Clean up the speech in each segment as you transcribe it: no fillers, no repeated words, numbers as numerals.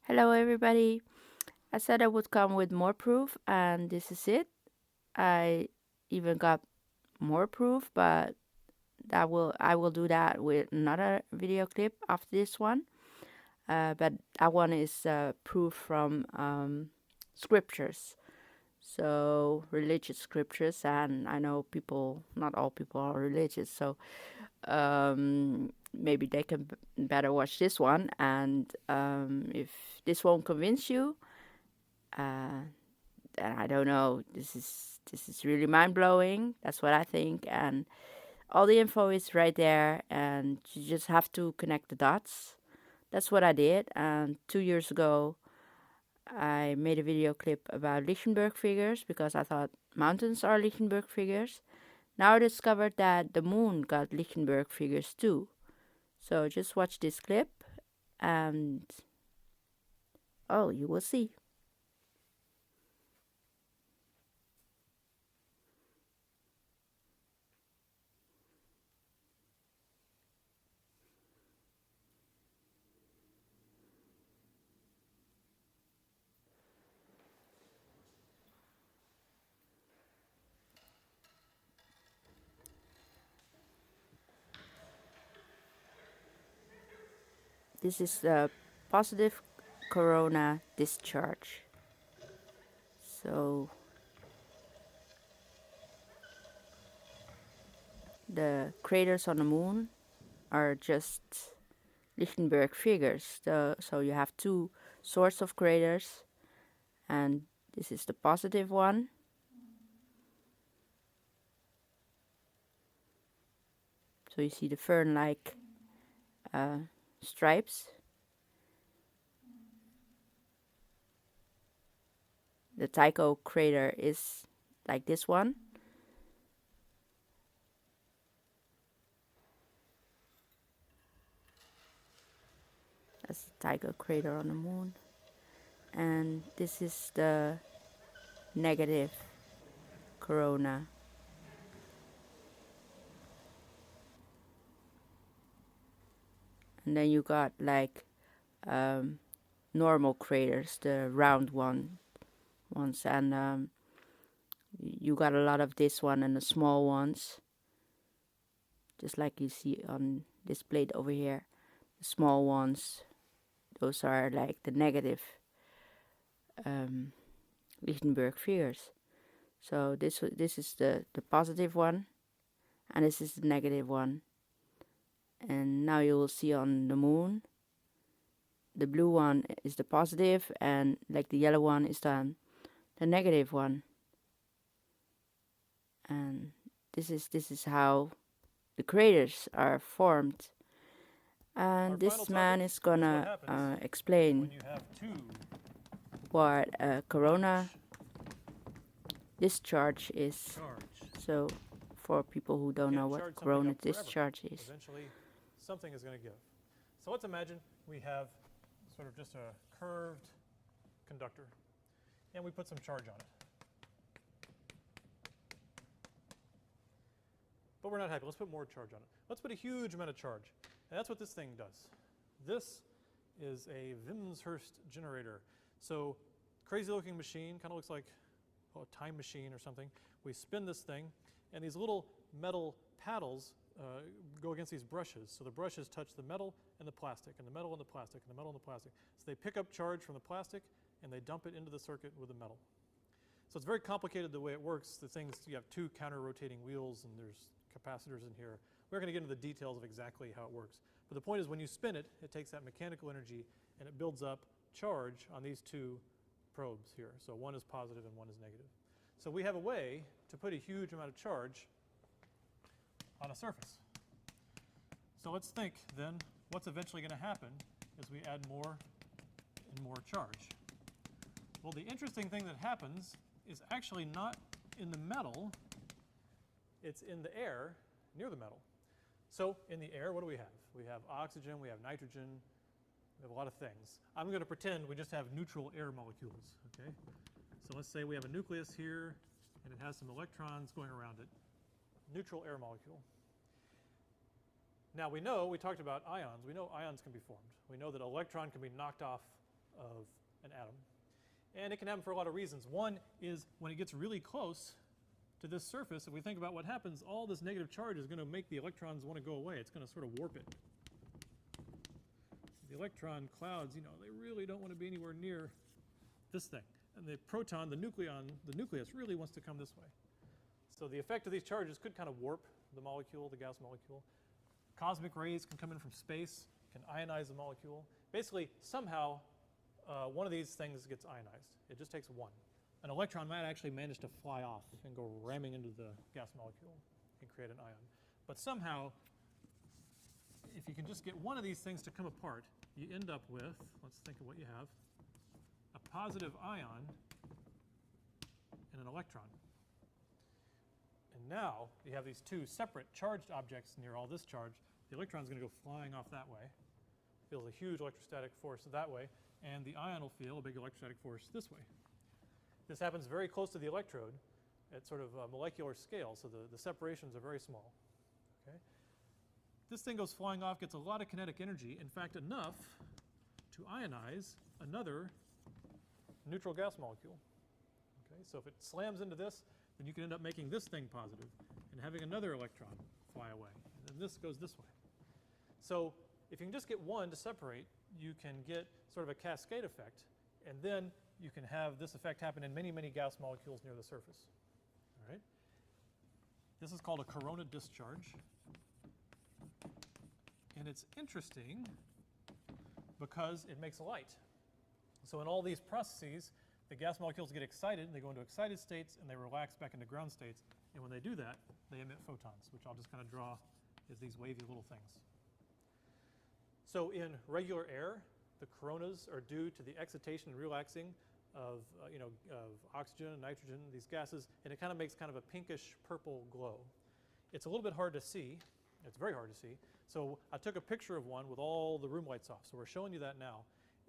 Hello everybody. I said I would come with more proof and this is it. I even got more proof, but I will do that with another video clip after this one. But that one is proof from scriptures. So religious scriptures, and I know people, not all people are religious, so maybe they can better watch this one. And if this won't convince you, uh, and I don't know. This is really mind blowing. That's what I think, and all the info is right there, and you just have to connect the dots. That's what I did. And 2 years ago, I made a video clip about Lichtenberg figures because I thought mountains are Lichtenberg figures. Now I discovered that the moon got Lichtenberg figures too. So just watch this clip, and oh, you will see. This is the positive corona discharge. So the craters on the moon are just Lichtenberg figures. So you have two sorts of craters, and this is the positive one. So you see the fern-like stripes. The Tycho crater is like this one. That's the Tycho crater on the moon. And this is the negative corona. And then you got like normal craters, the round ones, and you got a lot of this one and the small ones, just like you see on this plate over here. The small ones, those are like the negative Lichtenberg figures. So this is the positive one, and this is the negative one. And now you will see on the moon, the blue one is the positive, and like the yellow one is the negative one. And this is how the craters are formed. And this man is gonna explain what a corona discharge is. So for people who don't know what corona discharge is. Eventually, something is going to give. So let's imagine we have sort of just a curved conductor, and we put some charge on it. But we're not happy. Let's put more charge on it. Let's put a huge amount of charge. And that's what this thing does. This is a Wimshurst generator. So crazy looking machine, kind of looks like a time machine or something. We spin this thing, and these little metal paddles go against these brushes. So the brushes touch the metal and the plastic, and the metal and the plastic, and the metal and the plastic. So they pick up charge from the plastic, and they dump it into the circuit with the metal. So it's very complicated the way it works. The things, you have two counter-rotating wheels, and there's capacitors in here. We're going to get into the details of exactly how it works. But the point is, when you spin it, it takes that mechanical energy, and it builds up charge on these two probes here. So one is positive and one is negative. So we have a way to put a huge amount of charge on a surface. So let's think then, what's eventually going to happen as we add more and more charge. Well, the interesting thing that happens is actually not in the metal, it's in the air near the metal. So in the air, what do we have? We have oxygen, we have nitrogen, we have a lot of things. I'm going to pretend we just have neutral air molecules, okay? So let's say we have a nucleus here, and it has some electrons going around it. Neutral air molecule. Now we know, we talked about ions, we know ions can be formed. We know that an electron can be knocked off of an atom. And it can happen for a lot of reasons. One is when it gets really close to this surface, if we think about what happens, all this negative charge is going to make the electrons want to go away. It's going to sort of warp it. The electron clouds, you know, they really don't want to be anywhere near this thing. And the proton, the nucleus really wants to come this way. So the effect of these charges could kind of warp the molecule, the gas molecule. Cosmic rays can come in from space, can ionize the molecule. Basically, somehow, one of these things gets ionized. It just takes one. An electron might actually manage to fly off and go ramming into the gas molecule and create an ion. But somehow, if you can just get one of these things to come apart, you end up with, let's think of what you have, a positive ion and an electron. And now you have these two separate charged objects near all this charge. The electron is going to go flying off that way, feels a huge electrostatic force that way, and the ion will feel a big electrostatic force this way. This happens very close to the electrode at sort of a molecular scale, so the separations are very small. Okay? This thing goes flying off, gets a lot of kinetic energy, in fact enough to ionize another neutral gas molecule. Okay? So if it slams into this, then you can end up making this thing positive and having another electron fly away. And then this goes this way. So if you can just get one to separate, you can get sort of a cascade effect, and then you can have this effect happen in many, many gas molecules near the surface. All right? This is called a corona discharge. And it's interesting because it makes light. So in all these processes, the gas molecules get excited, and they go into excited states, and they relax back into ground states. And when they do that, they emit photons, which I'll just kind of draw as these wavy little things. So in regular air, the coronas are due to the excitation and relaxing of, of oxygen and nitrogen, these gases, and it kind of makes kind of a pinkish purple glow. It's a little bit hard to see. It's very hard to see. So I took a picture of one with all the room lights off. So we're showing you that now.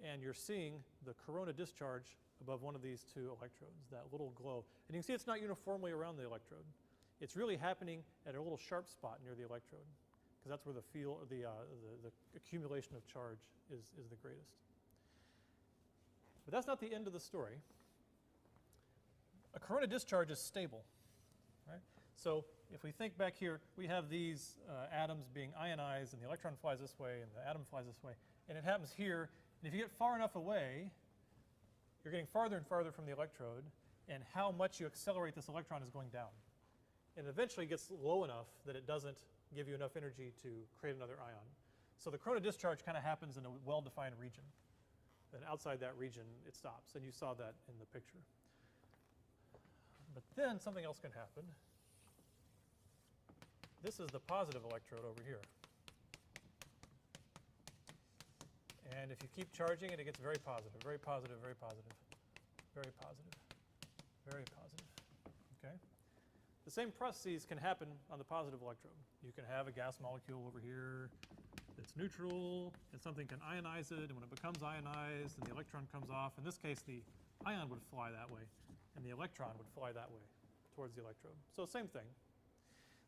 And you're seeing the corona discharge above one of these two electrodes, that little glow. And you can see it's not uniformly around the electrode. It's really happening at a little sharp spot near the electrode, because that's where the accumulation of charge is the greatest. But that's not the end of the story. A corona discharge is stable, right? So if we think back here, we have these atoms being ionized, and the electron flies this way, and the atom flies this way. And it happens here. And if you get far enough away, you're getting farther and farther from the electrode, and how much you accelerate this electron is going down. And eventually it gets low enough that it doesn't give you enough energy to create another ion. So the corona discharge kind of happens in a well-defined region. And outside that region, it stops. And you saw that in the picture. But then something else can happen. This is the positive electrode over here. And if you keep charging it, it gets very positive, very positive, very positive, very positive, very positive. Okay? The same processes can happen on the positive electrode. You can have a gas molecule over here that's neutral, and something can ionize it, and when it becomes ionized and the electron comes off, in this case the ion would fly that way, and the electron would fly that way towards the electrode. So same thing.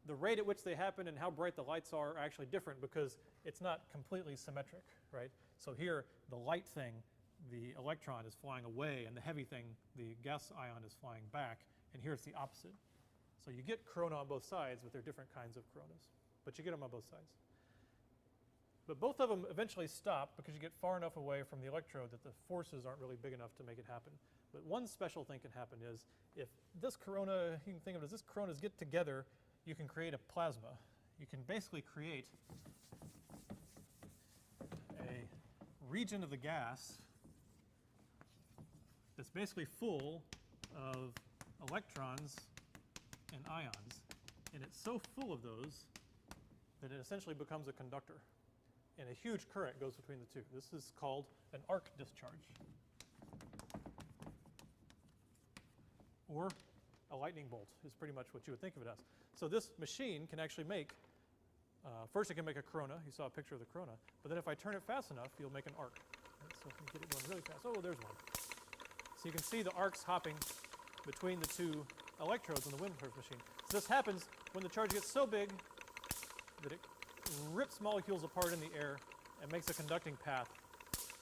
The rate at which they happen and how bright the lights are actually different because it's not completely symmetric, right? So here, the light thing, the electron is flying away, and the heavy thing, the gas ion, is flying back, and here it's the opposite. So you get corona on both sides, but they're different kinds of coronas. But you get them on both sides. But both of them eventually stop because you get far enough away from the electrode that the forces aren't really big enough to make it happen. But one special thing can happen is if this corona, you can think of it as this coronas get together, you can create a plasma. You can basically create a region of the gas that's basically full of electrons and ions. And it's so full of those that it essentially becomes a conductor. And a huge current goes between the two. This is called an arc discharge. Or a lightning bolt is pretty much what you would think of it as. So this machine can actually make, first it can make a corona. You saw a picture of the corona. But then if I turn it fast enough, you'll make an arc. Right? So if you get it going really fast. Oh, there's one. So you can see the arcs hopping between the two electrodes on the Windsurf machine. So this happens when the charge gets so big that it rips molecules apart in the air and makes a conducting path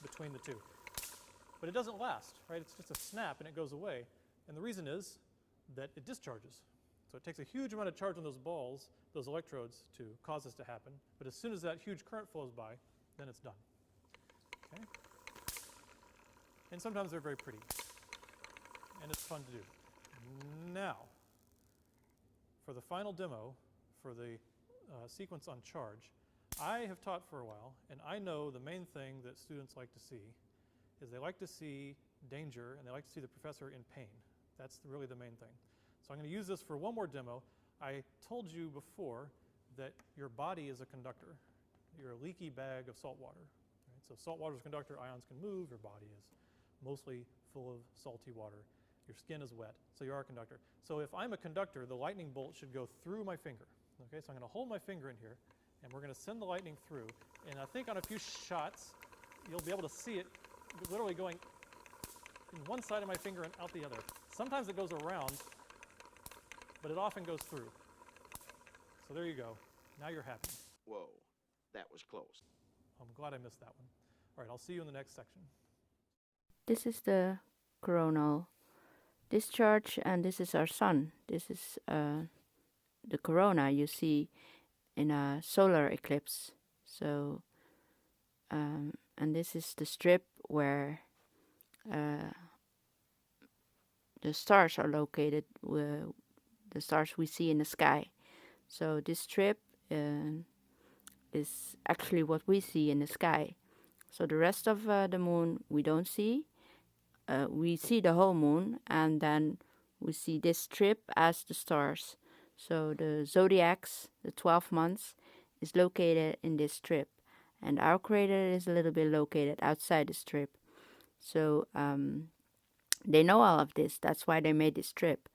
between the two. But it doesn't last, right? It's just a snap and it goes away. And the reason is that it discharges. So it takes a huge amount of charge on those balls, those electrodes, to cause this to happen. But as soon as that huge current flows by, then it's done. Okay? And sometimes they're very pretty. And it's fun to do. Now, for the final demo, for the sequence on charge, I have taught for a while, and I know the main thing that students like to see is they like to see danger, and they like to see the professor in pain. That's really the main thing. So I'm going to use this for one more demo. I told you before that your body is a conductor. You're a leaky bag of salt water. Right? So salt water is a conductor, ions can move, your body is mostly full of salty water. Your skin is wet, so you are a conductor. So if I'm a conductor, the lightning bolt should go through my finger. Okay, so I'm going to hold my finger in here, and we're going to send the lightning through. And I think on a few shots, you'll be able to see it literally going in one side of my finger and out the other. Sometimes it goes around, but it often goes through. So there you go. Now you're happy. Whoa, that was close. I'm glad I missed that one. All right, I'll see you in the next section. This is the coronal discharge, and this is our sun. This is the corona you see in a solar eclipse. So, and this is the strip where the stars are located, the stars we see in the sky. So this strip is actually what we see in the sky. So the rest of the moon we don't see. We see the whole moon, and then we see this strip as the stars. So the zodiacs, the 12 months, is located in this strip. And our crater is a little bit located outside the strip. So they know all of this. That's why they made this strip.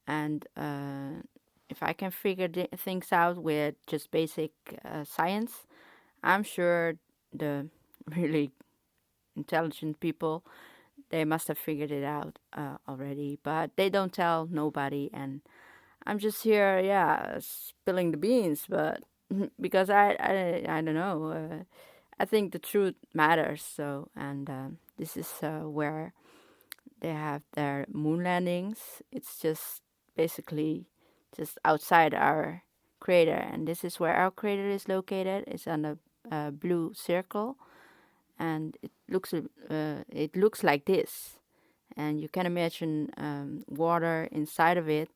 And if I can figure things out with just basic science, I'm sure the really intelligent people, they must have figured it out already. But they don't tell nobody. And I'm just here, spilling the beans. But because I don't know. I think the truth matters. So, and this is where they have their moon landings. It's just basically just outside our crater, and this is where our crater is located. It's on a blue circle, and it looks like this. And you can imagine water inside of it,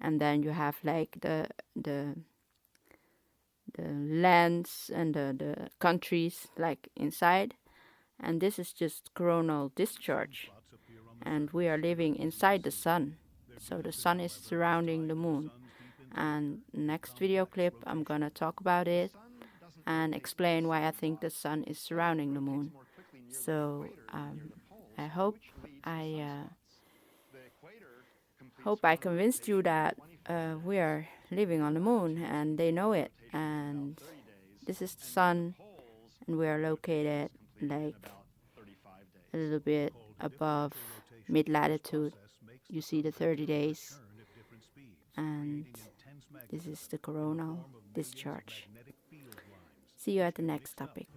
and then you have like the lands and the countries like inside, and this is just coronal discharge, and we are living inside the sun. So the sun is surrounding the moon, and next video clip I'm gonna talk about it and explain why I think the sun is surrounding the moon. So I hope I convinced you that we are living on the moon, and they know it. And this is the sun, and we are located like a little bit above mid-latitude. You see the 30 days, and this is the coronal discharge. See you at the next topic.